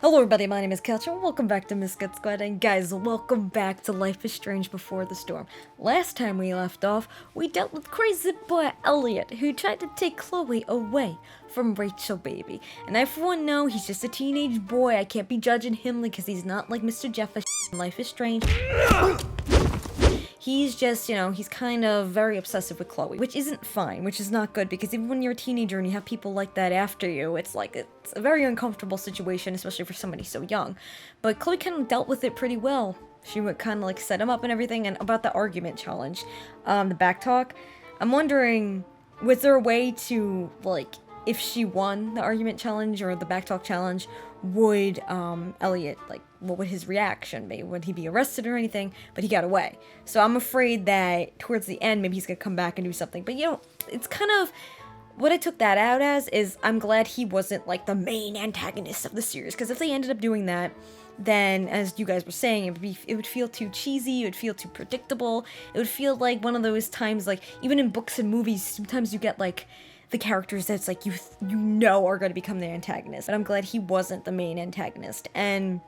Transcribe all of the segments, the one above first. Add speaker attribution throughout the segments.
Speaker 1: Hello everybody, my name is Couch and welcome back to Miscut Squad, and guys, welcome back to Life is Strange Before the Storm. Last time we left off, we dealt with crazy boy Elliot, who tried to take Chloe away from Rachel Baby. And I for one know he's just a teenage boy. I can't be judging him because he's not like Mr. Jeff in Life is Strange. He's just, he's kind of very obsessive with Chloe, which isn't fine, which is not good, because even when you're a teenager and you have people like that after you, it's a very uncomfortable situation, especially for somebody so young. But Chloe kind of dealt with it pretty well. She would kind of like set him up and everything. And about the argument challenge, the back talk, I'm wondering, was there a way to, like, if she won the argument challenge or the backtalk challenge, would Elliot, like, what would his reaction be? Would he be arrested or anything? But he got away. So I'm afraid that towards the end, maybe he's gonna come back and do something. But it's kind of, what I took that out as is I'm glad he wasn't like the main antagonist of the series. Because if they ended up doing that, then as you guys were saying, it would feel too cheesy, it would feel too predictable. It would feel like one of those times, like, even in books and movies, sometimes you get like the characters that's like you know are going to become the antagonist. But I'm glad he wasn't the main antagonist. And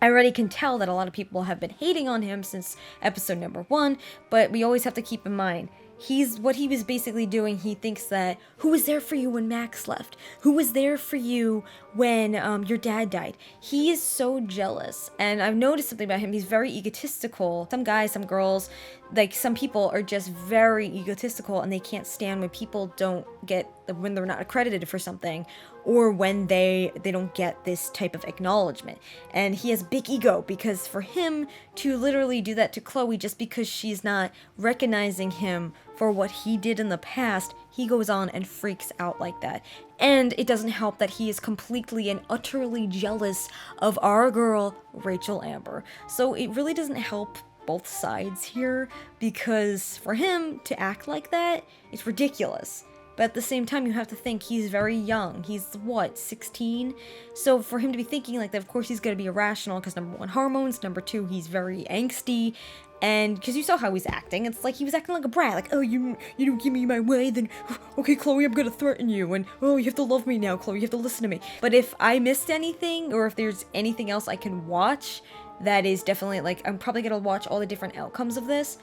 Speaker 1: I already can tell that a lot of people have been hating on him since episode number 1, but we always have to keep in mind, what he was basically doing, he thinks that, who was there for you when Max left? Who was there for you when your dad died? He is so jealous, and I've noticed something about him. He's very egotistical. Some guys, some girls, like some people are just very egotistical, and they can't stand when people when they're not accredited for something, or when they don't get this type of acknowledgement. And he has big ego, because for him to literally do that to Chloe just because she's not recognizing him for what he did in the past, he goes on and freaks out like that. And it doesn't help that he is completely and utterly jealous of our girl, Rachel Amber. So it really doesn't help both sides here, because for him to act like that, it's ridiculous. But at the same time, you have to think he's very young. He's, 16? So for him to be thinking like that, of course he's going to be irrational, because number 1, hormones, number 2, he's very angsty, and because you saw how he's acting, it's like he was acting like a brat, like, oh, you don't give me my way, then, okay, Chloe, I'm going to threaten you, and, oh, you have to love me now, Chloe, you have to listen to me. But if I missed anything, or if there's anything else I can watch, that is definitely, like, I'm probably going to watch all the different outcomes of this.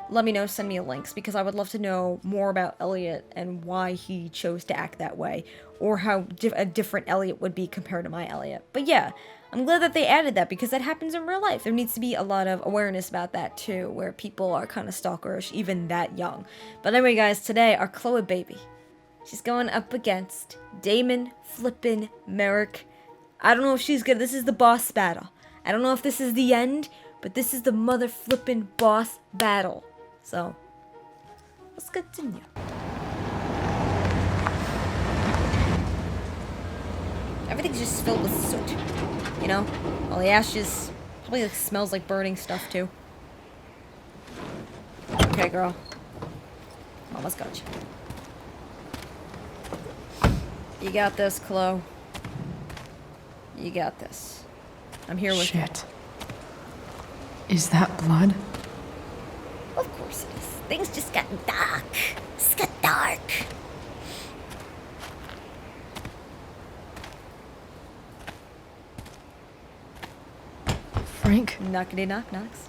Speaker 1: Let me know, send me links, because I would love to know more about Elliot and why he chose to act that way, or how a different Elliot would be compared to my Elliot. But yeah, I'm glad that they added that, because that happens in real life. There needs to be a lot of awareness about that too, where people are kind of stalkerish, even that young. But anyway, guys, today, our Chloe baby, she's going up against Damon flippin' Merrick. I don't know if she's good. This is the boss battle. I don't know if this is the end, but this is the mother flippin' boss battle. So, let's continue. Everything's just filled with soot, all the ashes. Probably smells like burning stuff too. Okay, girl. Mama's got you. You got this, Chloe. You got this. I'm here with you.
Speaker 2: Shit. Is that blood?
Speaker 1: Of course it is. Things just got dark. It's got dark.
Speaker 2: Frank?
Speaker 1: Knockity knock knocks.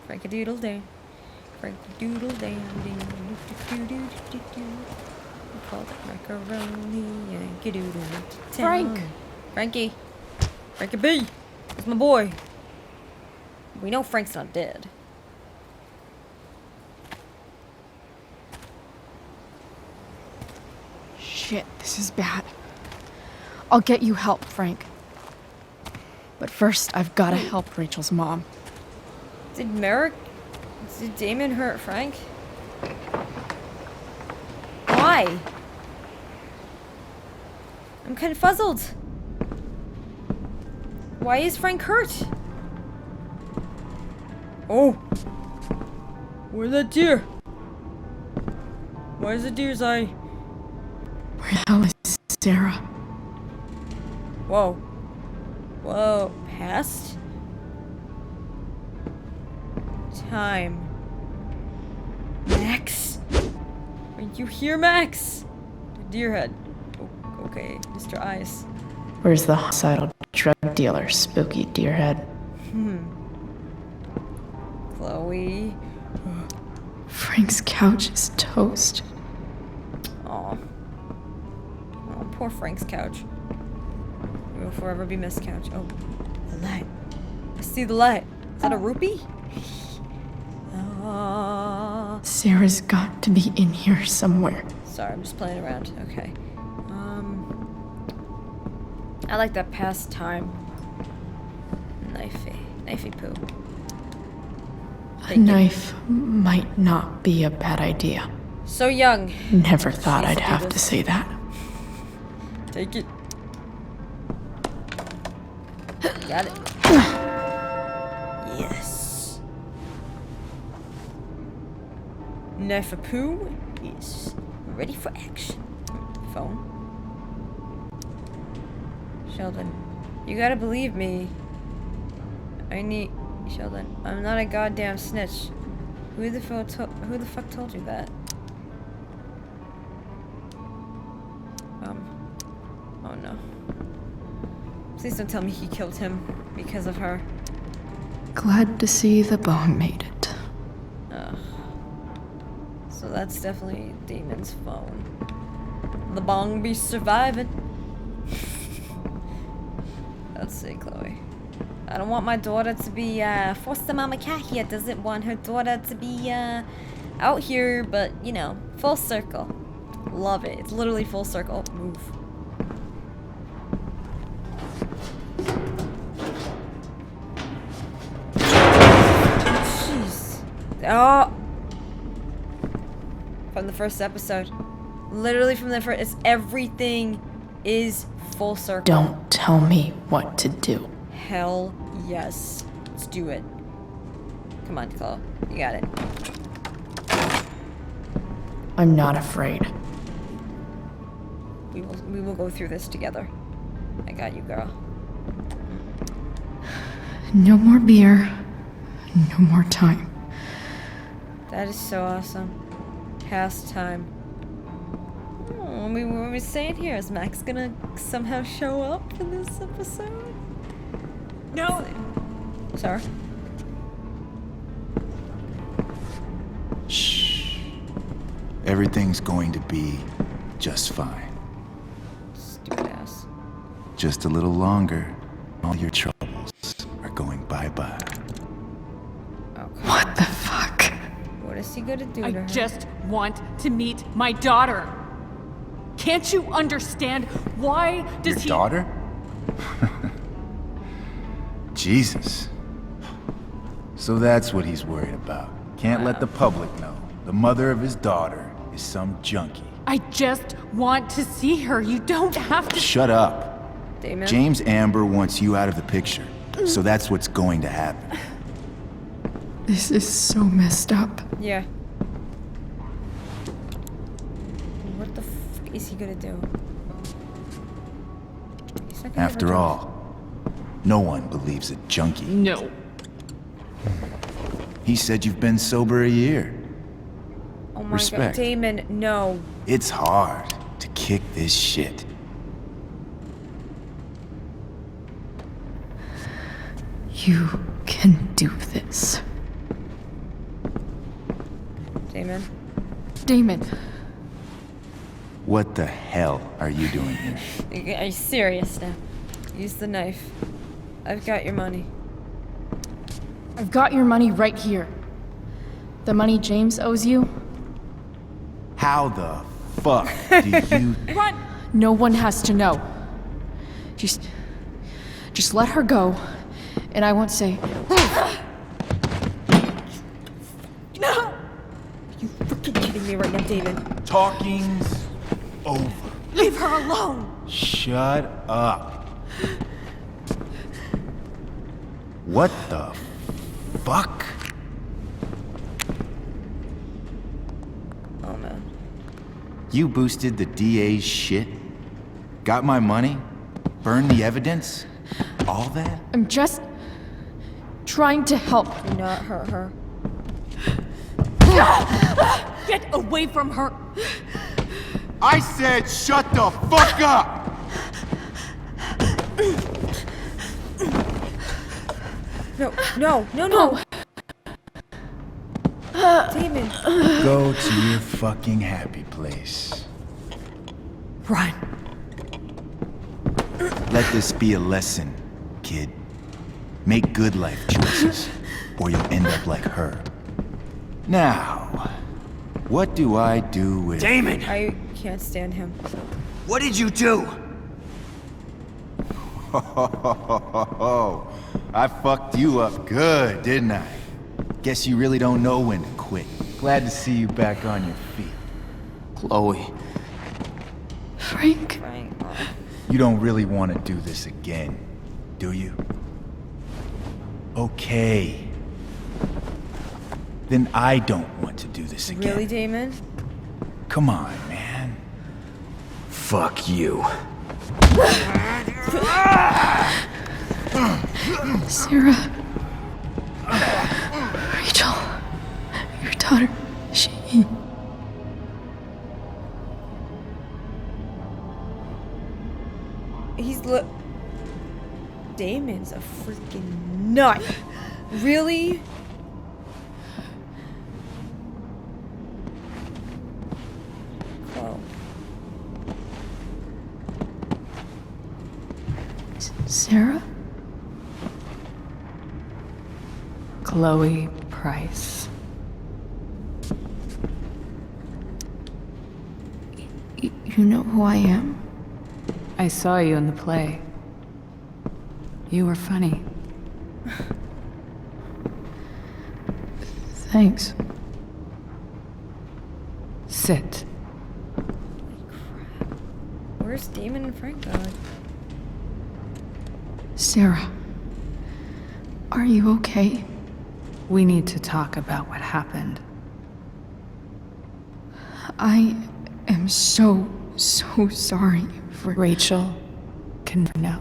Speaker 1: Frank-a-doodle day. Frank-a-doodle day. We call it macaroni and doodle.
Speaker 2: Frank!
Speaker 1: Frankie. Frankie B. That's my boy. We know Frank's not dead.
Speaker 2: Shit, this is bad. I'll get you help, Frank. But first, I've gotta help Rachel's mom.
Speaker 1: Did Damon hurt Frank? Why? I'm kind of fuzzled. Why is Frank hurt? Oh! Where's that deer? Why is the deer's eye?
Speaker 2: Where the hell is Sarah?
Speaker 1: Whoa. Whoa. Past? Time. Max? Are you here, Max? The deer head. Oh, okay, Mr. Eyes.
Speaker 2: Where's the homicidal drug dealer, Spooky Deerhead?
Speaker 1: Chloe.
Speaker 2: Frank's couch is toast.
Speaker 1: Aw. Oh, poor Frank's couch. We will forever be missed couch. Oh, the light. I see the light. Is that a rupee?
Speaker 2: Sarah's got to be in here somewhere.
Speaker 1: Sorry, I'm just playing around. Okay. I like that pastime. Knifey poo.
Speaker 2: A knife might not be a bad idea.
Speaker 1: So young.
Speaker 2: Never thought
Speaker 1: Jeez,
Speaker 2: I'd have to say that.
Speaker 1: Take it. Got it. Yes. Knife poo is ready for action. Phone. Sheldon, you gotta believe me. Sheldon, I'm not a goddamn snitch. Who the fuck told you that? Oh no. Please don't tell me he killed him because of her.
Speaker 2: Glad to see the bong made it.
Speaker 1: Ugh. So that's definitely Damon's phone. The bong be surviving. Let's see, Chloe. I don't want my daughter to be, foster mama cat here doesn't want her daughter to be, out here, but, you know, full circle. Love it. It's literally full circle. Oh, move. Jeez. Oh! From the first episode. Literally from the first, everything is full circle.
Speaker 2: Don't tell me what to do.
Speaker 1: Hell yes. Let's do it. Come on, Chloe. You got it.
Speaker 2: I'm not afraid.
Speaker 1: We will go through this together. I got you, girl.
Speaker 2: No more beer. No more time.
Speaker 1: That is so awesome. Pastime. Oh, what we saying here? Is Max gonna somehow show up in this episode?
Speaker 3: No!
Speaker 1: Sorry.
Speaker 4: Shh. Everything's going to be just fine.
Speaker 1: Stupid ass.
Speaker 4: Just a little longer. All your troubles are going bye-bye.
Speaker 1: Oh,
Speaker 2: What the fuck?
Speaker 1: what is he gonna do
Speaker 3: I
Speaker 1: to her?
Speaker 3: just want to meet my daughter. Can't you understand? Why does
Speaker 4: Your
Speaker 3: he...
Speaker 4: daughter? Jesus. So that's what he's worried about. Can't let the public know. The mother of his daughter is some junkie.
Speaker 3: I just want to see her. You don't have to...
Speaker 4: Shut up.
Speaker 1: Damon?
Speaker 4: James Amber wants you out of the picture. So that's what's going to happen.
Speaker 2: This is so messed up.
Speaker 1: Yeah. What the fuck is he gonna do? He's not gonna
Speaker 4: After
Speaker 1: ever do
Speaker 4: all, no one believes a junkie.
Speaker 3: No.
Speaker 4: He said you've been sober a year.
Speaker 1: it. Oh my
Speaker 4: Respect.
Speaker 1: god, Damon, no.
Speaker 4: It's hard to kick this shit.
Speaker 2: You can do this.
Speaker 1: Damon.
Speaker 2: Damon.
Speaker 4: What the hell are you doing here?
Speaker 1: Are you serious now? Use the knife. I've got your money.
Speaker 2: I've got your money right here. The money James owes you,
Speaker 4: How the fuck do you...
Speaker 3: Run!
Speaker 2: no one has to know. Just let her go, and I won't say,
Speaker 1: No! You freaking kidding me right now, Damon?
Speaker 4: Talking's over.
Speaker 3: Leave her alone!
Speaker 4: Shut up. What the fuck?
Speaker 1: Oh man.
Speaker 4: You boosted the DA's shit? Got my money? Burned the evidence? All that?
Speaker 2: I'm just trying to help.
Speaker 1: Do not hurt her.
Speaker 3: Get away from her!
Speaker 4: I said shut the fuck up!
Speaker 1: No. Damon.
Speaker 4: Go to your fucking happy place.
Speaker 3: Run.
Speaker 4: Let this be a lesson, kid. Make good life choices, or you'll end up like her. Now, what do I do with...
Speaker 5: Damon!
Speaker 1: I can't stand him.
Speaker 5: What did you do?
Speaker 4: I fucked you up good, didn't I? Guess you really don't know when to quit. Glad to see you back on your feet.
Speaker 5: Chloe.
Speaker 2: Frank?
Speaker 1: Frank.
Speaker 4: You don't really want to do this again, do you? Okay. Then I don't want to do this again.
Speaker 1: Really, Damon?
Speaker 4: Come on, man.
Speaker 5: Fuck you.
Speaker 2: Sarah. Rachel. Your daughter. She...
Speaker 1: He's Damon's a freaking nut. Really? Chloe.
Speaker 2: Sarah?
Speaker 3: Chloe Price.
Speaker 2: You know who I am?
Speaker 3: I saw you in the play. You were funny.
Speaker 2: Thanks.
Speaker 3: Sit.
Speaker 1: Where's Damon and Frank going?
Speaker 2: Sarah. Are you okay?
Speaker 3: We need to talk about what happened.
Speaker 2: I am so sorry for...
Speaker 3: Rachel can know.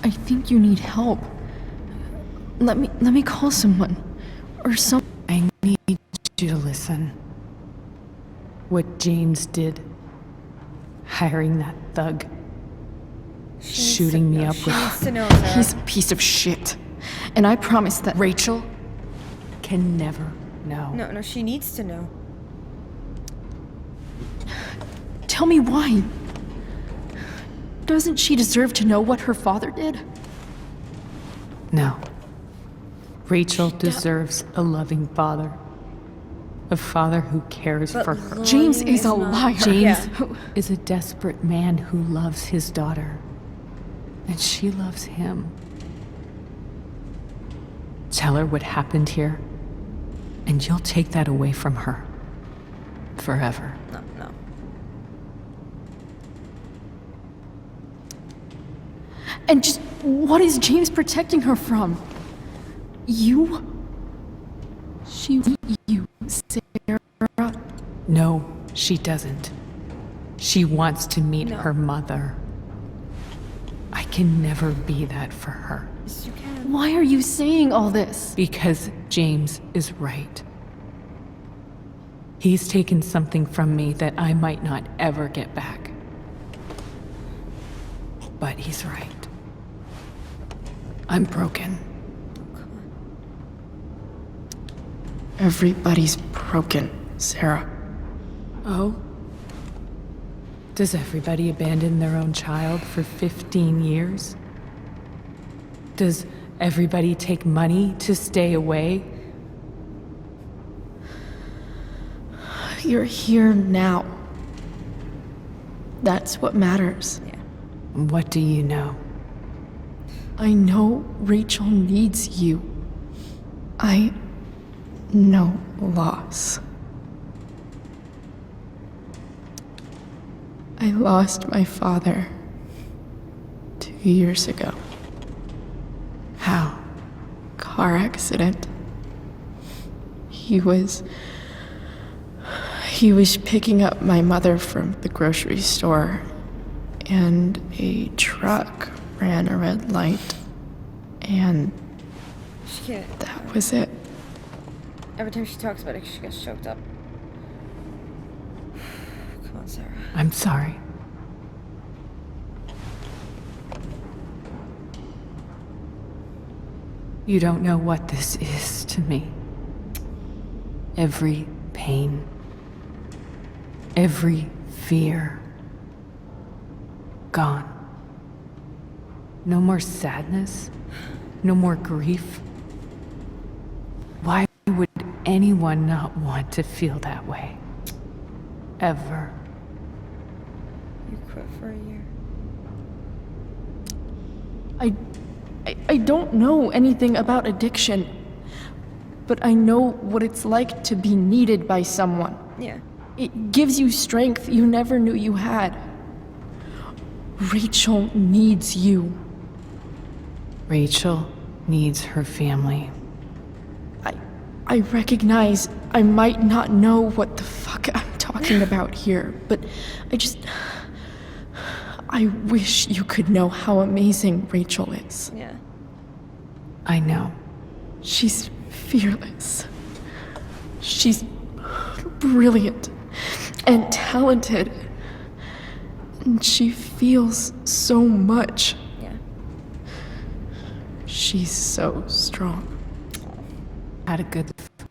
Speaker 2: I think you need help. Let me call someone. Or some...
Speaker 3: I need you to listen. What James did. Hiring that thug. Shooting me up
Speaker 1: She
Speaker 3: with...
Speaker 1: needs to know, Sarah.
Speaker 2: He's a piece of shit. And I promise that...
Speaker 3: Rachel can never know.
Speaker 1: No, she needs to know.
Speaker 2: Tell me why. Doesn't she deserve to know what her father did?
Speaker 3: No. Rachel deserves a loving father. A father who cares
Speaker 1: But
Speaker 3: for her.
Speaker 1: lying
Speaker 2: James is a
Speaker 1: not-
Speaker 2: liar.
Speaker 3: James
Speaker 1: Yeah.
Speaker 3: is a desperate man who loves his daughter. And she loves him. Tell her what happened here, and you'll take that away from her. Forever.
Speaker 1: No.
Speaker 2: And just what is James protecting her from? You? You, Sarah?
Speaker 3: No, she doesn't. She wants to meet
Speaker 1: No.
Speaker 3: her mother. I can never be that for her.
Speaker 1: Yes, you can.
Speaker 2: Why are you saying all this?
Speaker 3: Because James is right. He's taken something from me that I might not ever get back. But he's right. I'm broken.
Speaker 2: Everybody's broken, Sarah.
Speaker 3: Oh? Does everybody abandon their own child for 15 years? Does everybody take money to stay away?
Speaker 2: You're here now. That's what matters.
Speaker 3: What do you know?
Speaker 2: I know Rachel needs you. I know loss. I lost my father 2 years ago.
Speaker 3: How?
Speaker 2: Car accident. He was picking up my mother from the grocery store, and a truck ran a red light, and
Speaker 1: She can't.
Speaker 2: that was it.
Speaker 1: Every time she talks about it, she gets choked up. Come on, Sarah.
Speaker 3: I'm sorry. You don't know what this is to me. Every pain, every fear, gone. No more sadness, no more grief. Why would anyone not want to feel that way? Ever.
Speaker 1: You quit for a year.
Speaker 2: I don't know anything about addiction, but I know what it's like to be needed by someone.
Speaker 1: Yeah.
Speaker 2: It gives you strength you never knew you had. Rachel needs you.
Speaker 3: Rachel needs her family.
Speaker 2: I recognize I might not know what the fuck I'm talking about here, but I wish you could know how amazing Rachel is.
Speaker 1: Yeah.
Speaker 3: I know.
Speaker 2: She's fearless. She's brilliant and talented. And she feels so much.
Speaker 1: Yeah.
Speaker 2: She's so strong.
Speaker 3: Had a good life.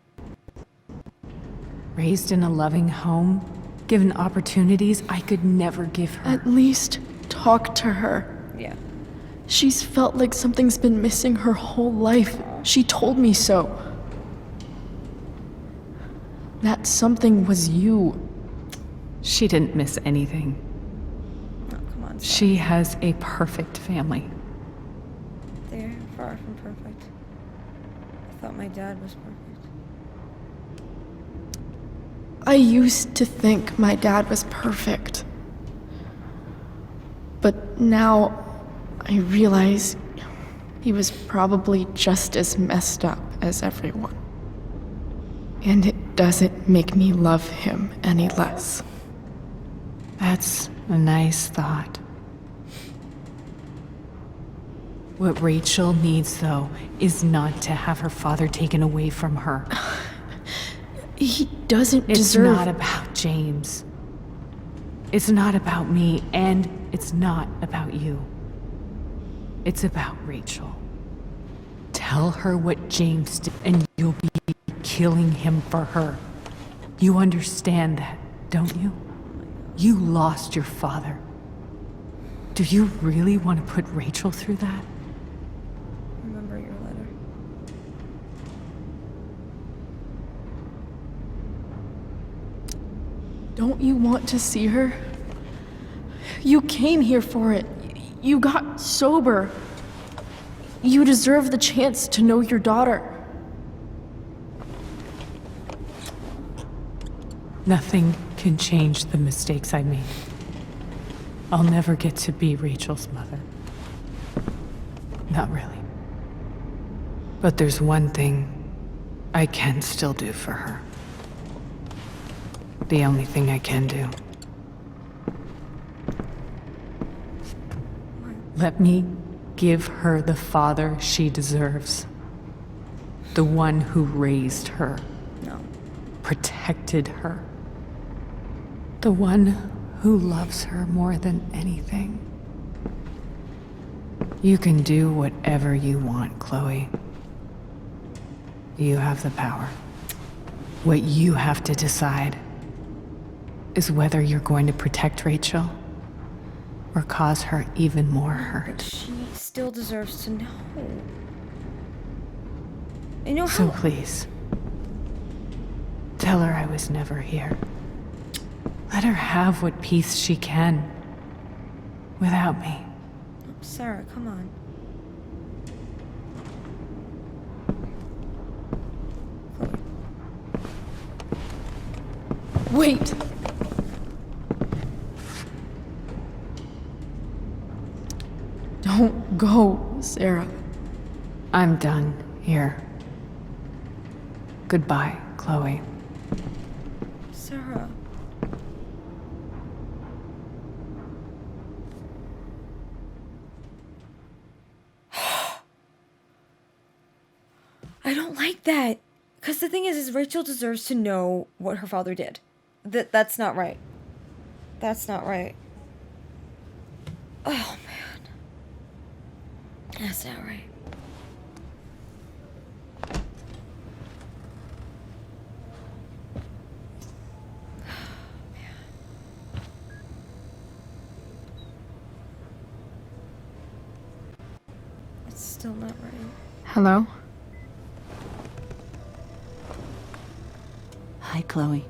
Speaker 3: Raised in a loving home, given opportunities I could never give her.
Speaker 2: At least talk to her.
Speaker 1: Yeah.
Speaker 2: She's felt like something's been missing her whole life. She told me so. That something was you.
Speaker 3: She didn't miss anything.
Speaker 1: Oh, come on, Sarah.
Speaker 3: She has a perfect family.
Speaker 1: They're far from perfect. I thought my dad was perfect.
Speaker 2: I used to think my dad was perfect. But now I realize he was probably just as messed up as everyone. And it doesn't make me love him any less.
Speaker 3: That's a nice thought. What Rachel needs, though, is not to have her father taken away from her.
Speaker 2: He doesn't
Speaker 3: It's
Speaker 2: deserve...
Speaker 3: not about James. It's not about me, and it's not about you. It's about Rachel. Tell her what James did, and you'll be killing him for her. You understand that, don't you? You lost your father. Do you really want to put Rachel through that?
Speaker 1: Remember your letter.
Speaker 2: Don't you want to see her? You came here for it. You got sober. You deserve the chance to know your daughter.
Speaker 3: Nothing can change the mistakes I made. I'll never get to be Rachel's mother. Not really. But there's one thing I can still do for her. The only thing I can do. Let me give her the father she deserves. The one who raised her,
Speaker 1: No.
Speaker 3: protected her. The one who loves her more than anything. You can do whatever you want, Chloe. You have the power. What you have to decide is whether you're going to protect Rachel or cause her even more hurt.
Speaker 1: But she still deserves to know. You know
Speaker 3: So
Speaker 1: how...
Speaker 3: please, tell her I was never here. Let her have what peace she can without me.
Speaker 1: Sarah, come on. Chloe.
Speaker 2: Wait! Don't go, Sarah.
Speaker 3: I'm done here. Goodbye, Chloe.
Speaker 1: Sarah. I don't like that. Because the thing is Rachel deserves to know what her father did. That's not right. That's not right. Oh, man. That's not right. It's still not right.
Speaker 2: Hello?
Speaker 6: Hi, Chloe.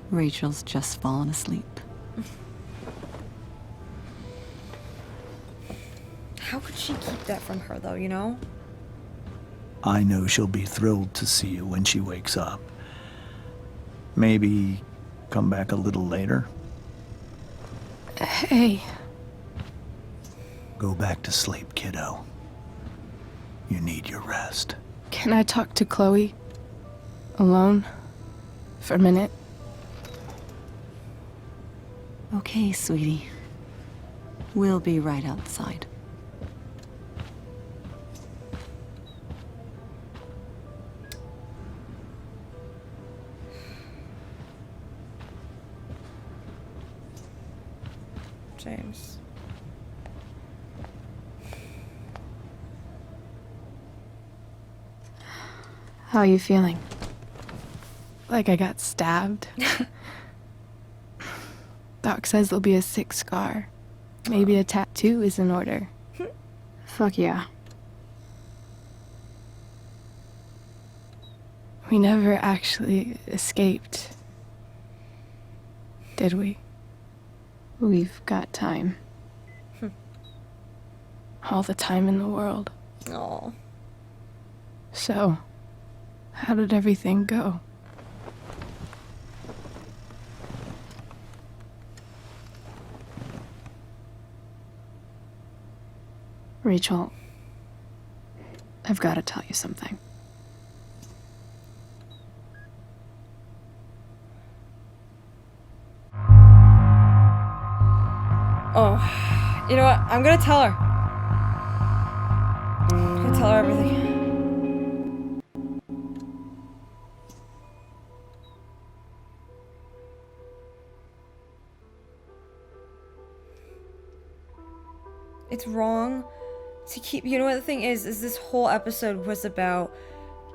Speaker 6: Rachel's just fallen asleep.
Speaker 1: How could she keep that from her, though, you know?
Speaker 7: I know she'll be thrilled to see you when she wakes up. Maybe come back a little later.
Speaker 2: Hey.
Speaker 7: Go back to sleep, kiddo. You need your rest.
Speaker 2: Can I talk to Chloe? Alone? For a minute?
Speaker 6: Okay, sweetie. We'll be right outside.
Speaker 1: James.
Speaker 2: How are you feeling? Like I got stabbed? Doc says there'll be a sick scar. Maybe a tattoo is in order. Fuck yeah. We never actually escaped. Did we? We've got time. All the time in the world.
Speaker 1: Aw.
Speaker 2: So, how did everything go? Rachel, I've got to tell you something.
Speaker 1: Oh, you know what? I'm gonna tell her. I'm gonna tell her everything. It's wrong to keep. You know what the thing is this whole episode was about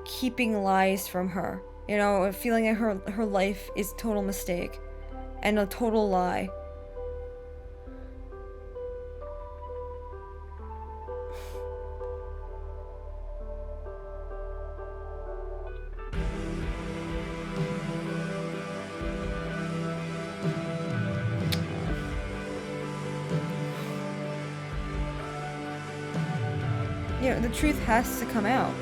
Speaker 1: keeping lies from her. You know, feeling that her life is total mistake and a total lie. You know, the truth has to come out.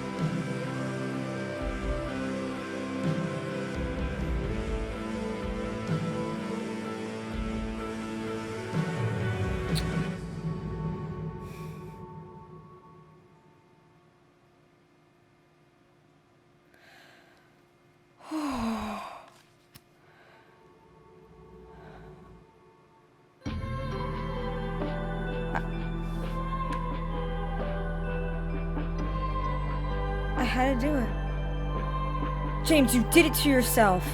Speaker 1: I had to do it. James, you did it to yourself.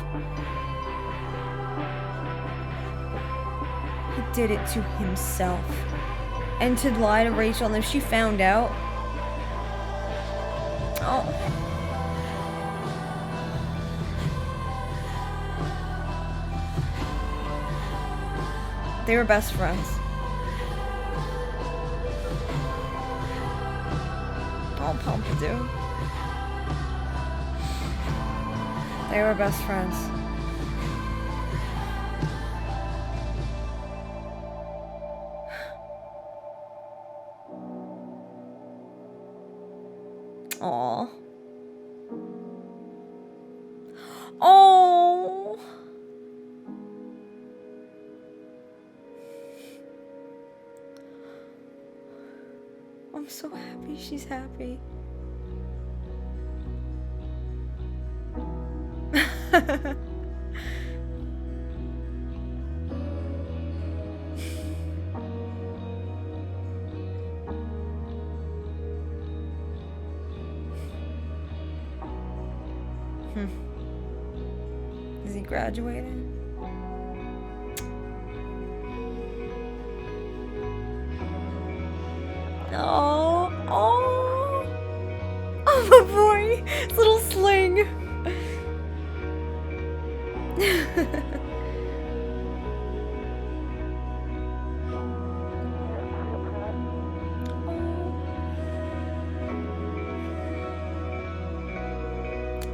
Speaker 1: He did it to himself. And to lie to Rachel, and if she found out... Oh. They were best friends. Oh, Pompadour. They were best friends. Aww. Oh. I'm so happy she's happy. Is he graduating? Oh, oh, oh my boy, his little sling.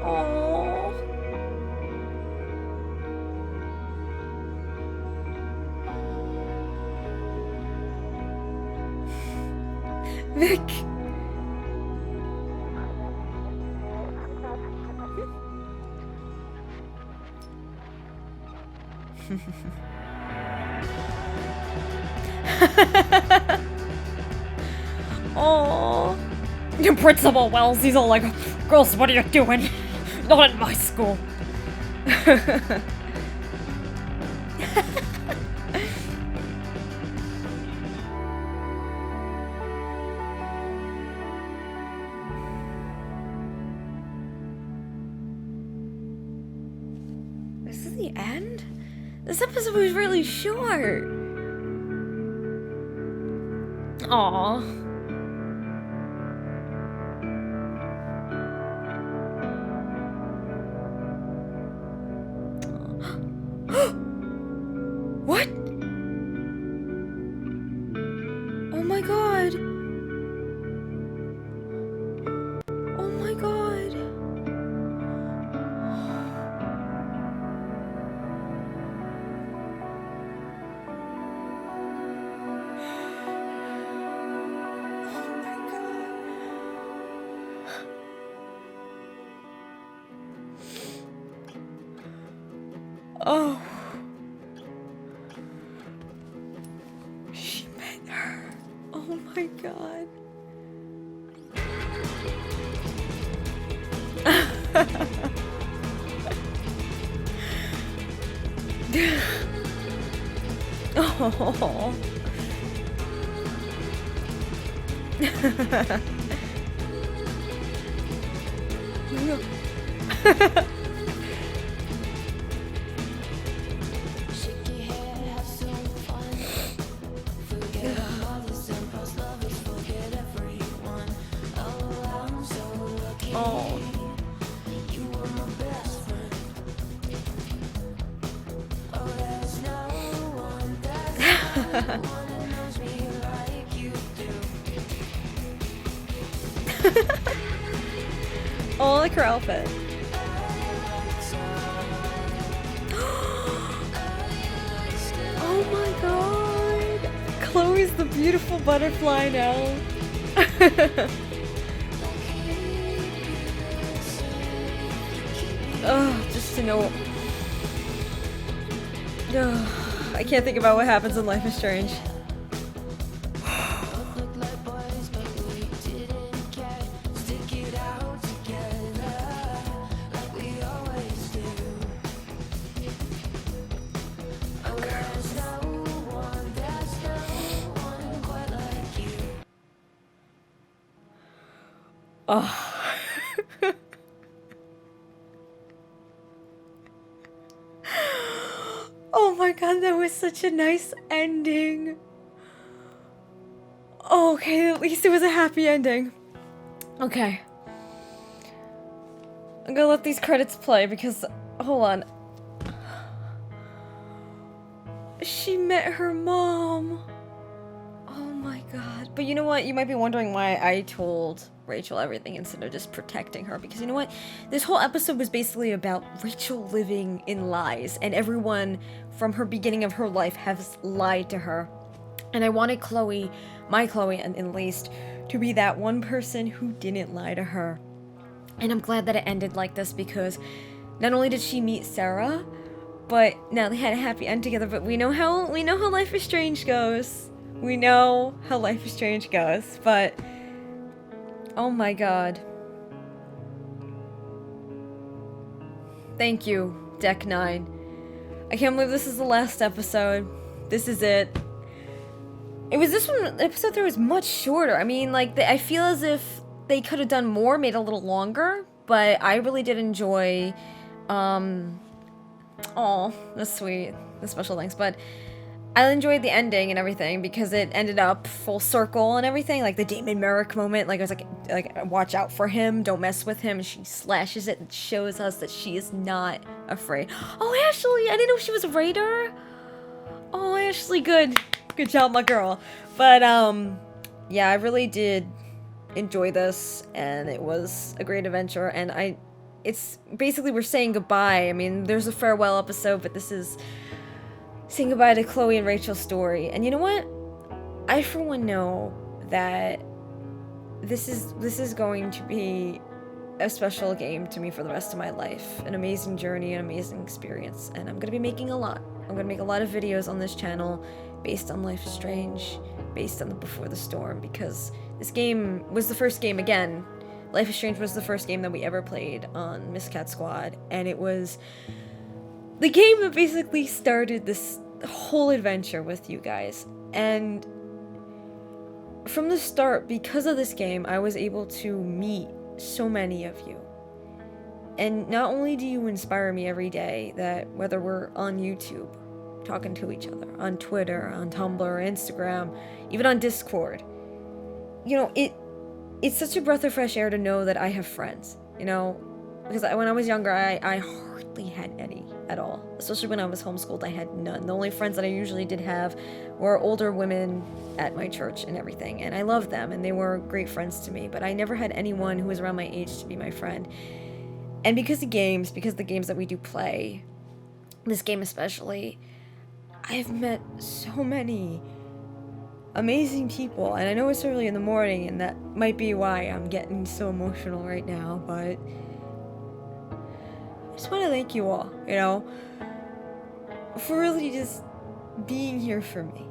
Speaker 1: Oh. Vic. Oh, Principal Wells, he's all like, girls, what are you doing? Not in my school. Is this the end? This episode was really short. Aww. What? Oh my god. Oh my god. Oh. She met her. Oh my god. Oh. Oh. Oh, I like her outfit. Oh my god. Chloe's the beautiful butterfly now. Oh, just to know. Ugh, I can't think about what happens in Life is Strange. Oh. Oh my god, that was such a nice ending. Oh, okay, at least it was a happy ending. Okay. I'm gonna let these credits play because, hold on. She met her mom. Oh my god. But you know what? You might be wondering why I told Rachel everything instead of just protecting her. Because you know what? This whole episode was basically about Rachel living in lies. And everyone from her beginning of her life has lied to her. And I wanted Chloe, my Chloe at least, to be that one person who didn't lie to her. And I'm glad that it ended like this because not only did she meet Sarah, but now they had a happy end together. But we know how Life is Strange goes. We know how Life is Strange goes. But oh my god. Thank you, Deck 9. I can't believe this is the last episode. This is it. It was this one, episode 3 was much shorter. I mean, like, I feel as if they could have done more, made it a little longer, but I really did enjoy, oh, that's sweet, the special thanks, but I enjoyed the ending and everything because it ended up full circle and everything, like the Damon Merrick moment. Like I was like watch out for him, don't mess with him. And she slashes it and shows us that she is not afraid. Oh, Ashley, I didn't know she was a raider. Oh, Ashley, good job, my girl. But yeah, I really did enjoy this, and it was a great adventure. And it's basically we're saying goodbye. I mean, there's a farewell episode, but this is saying goodbye to Chloe and Rachel's story. And you know what? I for one know that this is going to be a special game to me for the rest of my life. An amazing journey, an amazing experience. And I'm gonna be making a lot. I'm gonna make a lot of videos on this channel based on Life is Strange, based on the Before the Storm, because this game was the first game, again, Life is Strange was the first game that we ever played on Miscat Squad, and it was the game that basically started this whole adventure with you guys. And from the start, because of this game, I was able to meet so many of you. And not only do you inspire me every day, that whether we're on YouTube, talking to each other, on Twitter, on Tumblr, Instagram, even on Discord, you know, it's such a breath of fresh air to know that I have friends, you know, because when I was younger, I hardly had any at all. Especially when I was homeschooled, I had none. The only friends that I usually did have were older women at my church and everything, and I loved them, and they were great friends to me, but I never had anyone who was around my age to be my friend. And because the games that we do play, this game especially, I've met so many amazing people, and I know it's early in the morning, and that might be why I'm getting so emotional right now, but I just want to thank you all, you know, for really just being here for me.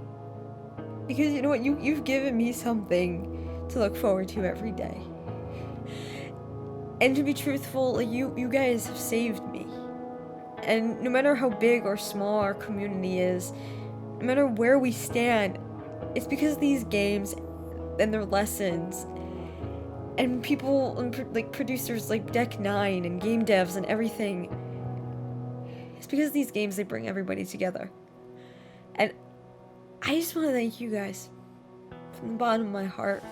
Speaker 1: Because you know what, you've given me something to look forward to every day. And to be truthful, like, you guys have saved me. And no matter how big or small our community is, no matter where we stand, it's because of these games and their lessons and people like producers like Deck 9 and game devs and everything. It's because of these games they bring everybody together. And I just want to thank you guys from the bottom of my heart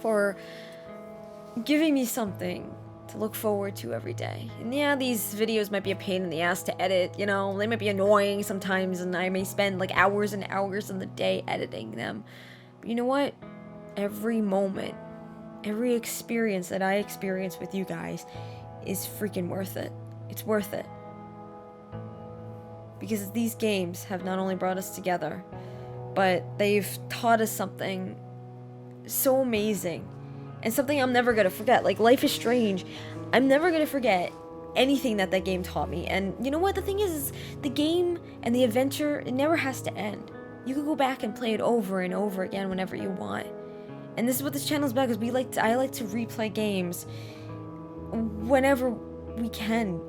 Speaker 1: for giving me something to look forward to every day. And yeah, these videos might be a pain in the ass to edit, you know, they might be annoying sometimes, and I may spend like hours and hours in the day editing them. But you know what? Every moment, every experience that I experience with you guys is freaking worth it. It's worth it. Because these games have not only brought us together, but they've taught us something so amazing. And something I'm never gonna forget. Like Life is Strange, I'm never gonna forget anything that game taught me. And you know what? The thing is the game and the adventure, it never has to end. You can go back and play it over and over again whenever you want. And this is what this channel is about, because I like to replay games whenever we can,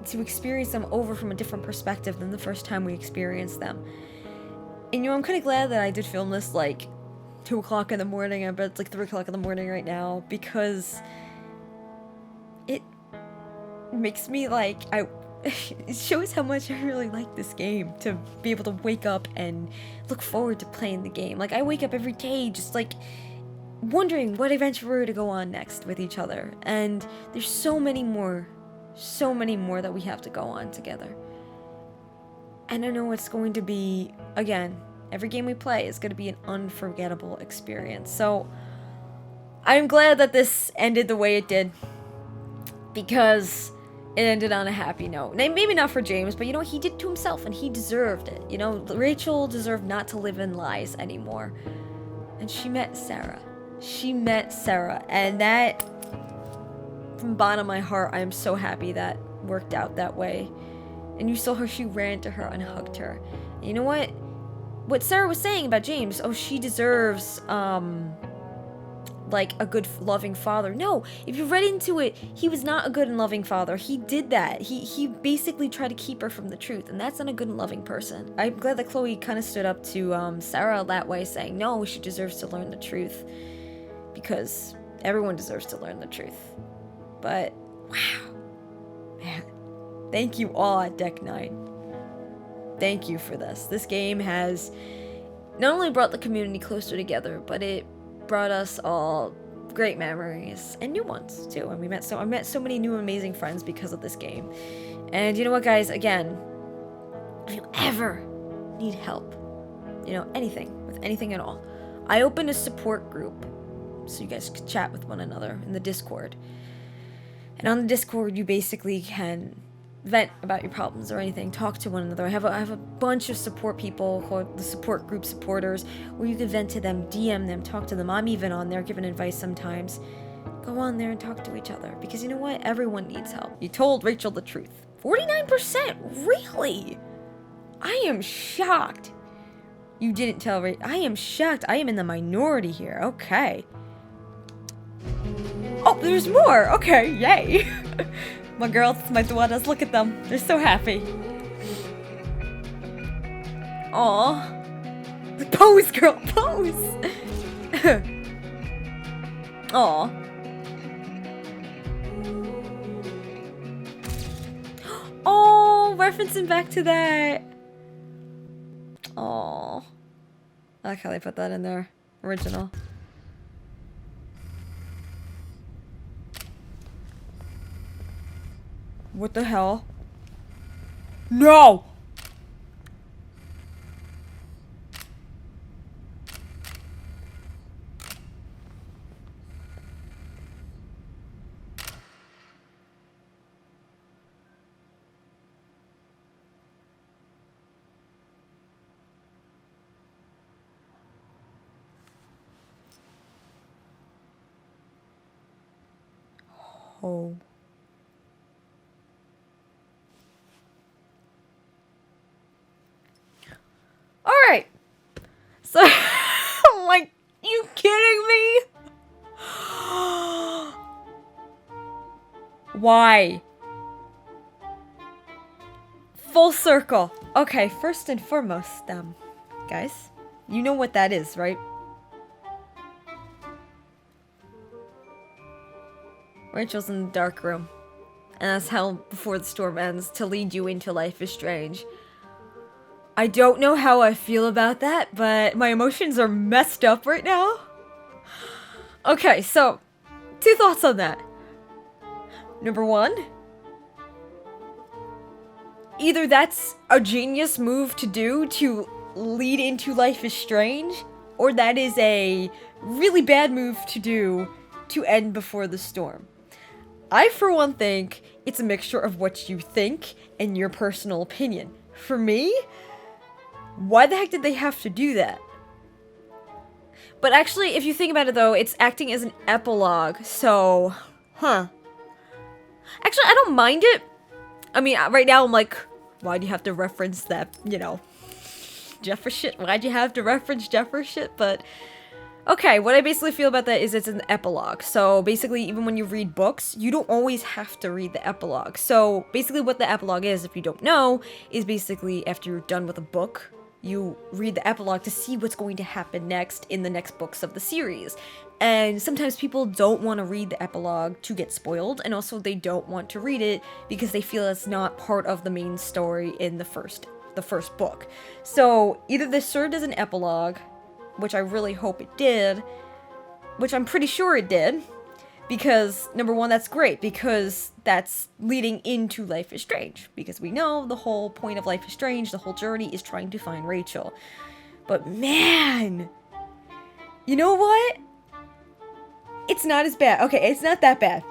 Speaker 1: to experience them over from a different perspective than the first time we experienced them. And you know, I'm kind of glad that I did film this like 2 o'clock in the morning. I bet it's like 3 o'clock in the morning right now, because it makes me like, it shows how much I really like this game, to be able to wake up and look forward to playing the game. Like I wake up every day just like wondering what adventure we're to go on next with each other. And there's so many more that we have to go on together. And I know it's going to be, again, every game we play is going to be an unforgettable experience. So I'm glad that this ended the way it did, because it ended on a happy note. Maybe not for James, but you know, he did it to himself and he deserved it. You know, Rachel deserved not to live in lies anymore. And she met Sarah. And that, from the bottom of my heart, I am so happy that worked out that way. And you saw her, she ran to her and hugged her. And you know what Sarah was saying about James, oh, she deserves like a good loving father. No, if you read into it, he was not a good and loving father. He did that. He basically tried to keep her from the truth, and that's not a good and loving person. I'm glad that Chloe kind of stood up to Sarah that way, saying no, she deserves to learn the truth, because everyone deserves to learn the truth. But wow, man, thank you all at Deck 9 Thank you for this. This game has not only brought the community closer together, but it brought us all great memories and new ones too. And I met so many new amazing friends because of this game. And you know what, guys? Again, if you ever need help, you know, anything, with anything at all, I opened a support group so you guys could chat with one another in the Discord. And on the Discord, you basically can vent about your problems or anything, talk to one another. I have a bunch of support people called the support group supporters where you can vent to them, DM them, talk to them. I'm even on there giving advice sometimes. Go on there and talk to each other because you know what? Everyone needs help. You told Rachel the truth. 49%? Really? I am shocked. You didn't tell Rachel. I am shocked. I am in the minority here. Okay. Oh, there's more. Okay, yay. My girls, my daughters, look at them. They're so happy. Aw. Pose, girl, pose. Aw. Oh, referencing back to that. Aw. I like how they put that in there. Original. What the hell? No! Oh. Alright. So, I'm like, you kidding me? Why? Full circle. Okay, first and foremost, guys, you know what that is, right? Rachel's in the dark room. And that's how Before the Storm ends, to lead you into Life is Strange. I don't know how I feel about that, but my emotions are messed up right now. Okay, so, 2 thoughts on that. Number 1, either that's a genius move to do to lead into Life is Strange, or that is a really bad move to do to end Before the Storm. I, for one, think it's a mixture of what you think and your personal opinion. For me, why the heck did they have to do that? But actually, if you think about it though, it's acting as an epilogue, so... Actually, I don't mind it. I mean, right now I'm like, why do you have to reference that, you know, Jefferson? Why'd you have to reference Jefferson? But... okay, what I basically feel about that is it's an epilogue. So basically, even when you read books, you don't always have to read the epilogue. So basically what the epilogue is, if you don't know, is basically after you're done with a book, you read the epilogue to see what's going to happen next in the next books of the series. And sometimes people don't want to read the epilogue to get spoiled, and also they don't want to read it because they feel it's not part of the main story in the first book. So either this served as an epilogue, which I really hope it did, which I'm pretty sure it did, because, number 1, that's great, because that's leading into Life is Strange, because we know the whole point of Life is Strange, the whole journey is trying to find Rachel. But man, you know what? It's not as bad. Okay, it's not that bad.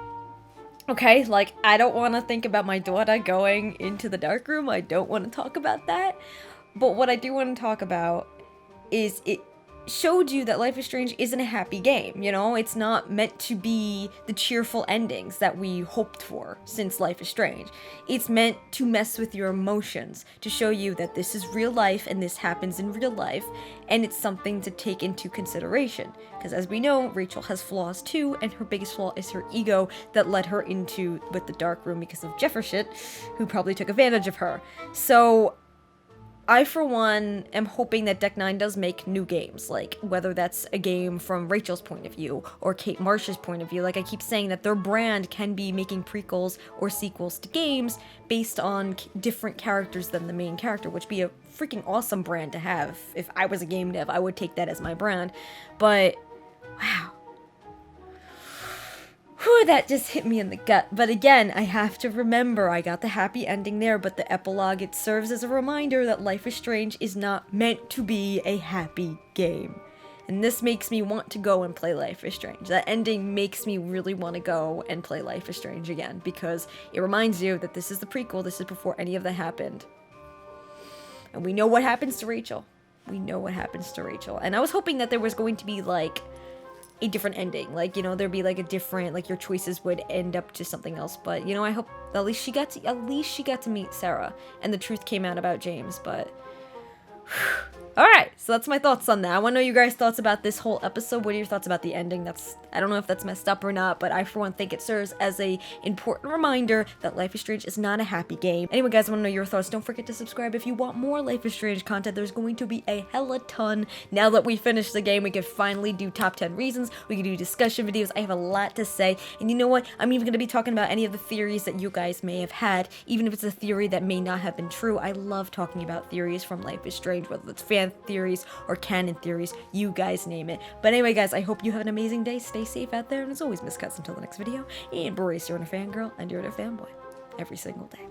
Speaker 1: Okay, like, I don't want to think about my daughter going into the dark room, I don't want to talk about that, but what I do want to talk about is it showed you that Life is Strange isn't a happy game, you know? It's not meant to be the cheerful endings that we hoped for since Life is Strange. It's meant to mess with your emotions, to show you that this is real life and this happens in real life, and it's something to take into consideration. Because as we know, Rachel has flaws too, and her biggest flaw is her ego that led her with the dark room because of Jefferson, who probably took advantage of her. So I, for one, am hoping that Deck 9 does make new games, like, whether that's a game from Rachel's point of view, or Kate Marsh's point of view. Like, I keep saying that their brand can be making prequels or sequels to games based on different characters than the main character, which would be a freaking awesome brand to have. If I was a game dev, I would take that as my brand. But, wow. Whew, that just hit me in the gut. But again, I have to remember I got the happy ending there, but the epilogue, it serves as a reminder that Life is Strange is not meant to be a happy game. And this makes me want to go and play Life is Strange. That ending makes me really want to go and play Life is Strange again, because it reminds you that this is the prequel, this is before any of that happened. And we know what happens to Rachel. We know what happens to Rachel. And I was hoping that there was going to be, like, a different ending, like, you know, there'd be like a different, like, your choices would end up to something else. But, you know, I hope at least she got to meet Sarah and the truth came out about James. But alright, so that's my thoughts on that. I want to know your guys' thoughts about this whole episode. What are your thoughts about the ending? I don't know if that's messed up or not, but I for one think it serves as a important reminder that Life is Strange is not a happy game. Anyway, guys, I want to know your thoughts. Don't forget to subscribe if you want more Life is Strange content. There's going to be a hella ton. Now that we finished the game, we can finally do top 10 reasons. We can do discussion videos. I have a lot to say. And you know what? I'm even going to be talking about any of the theories that you guys may have had, even if it's a theory that may not have been true. I love talking about theories from Life is Strange, whether it's fan theories or canon theories, you guys name it. But anyway, guys, I hope you have an amazing day. Stay safe out there, and as always, Miss Cuts until the next video, and brace, you're a fangirl and you're a fanboy every single day.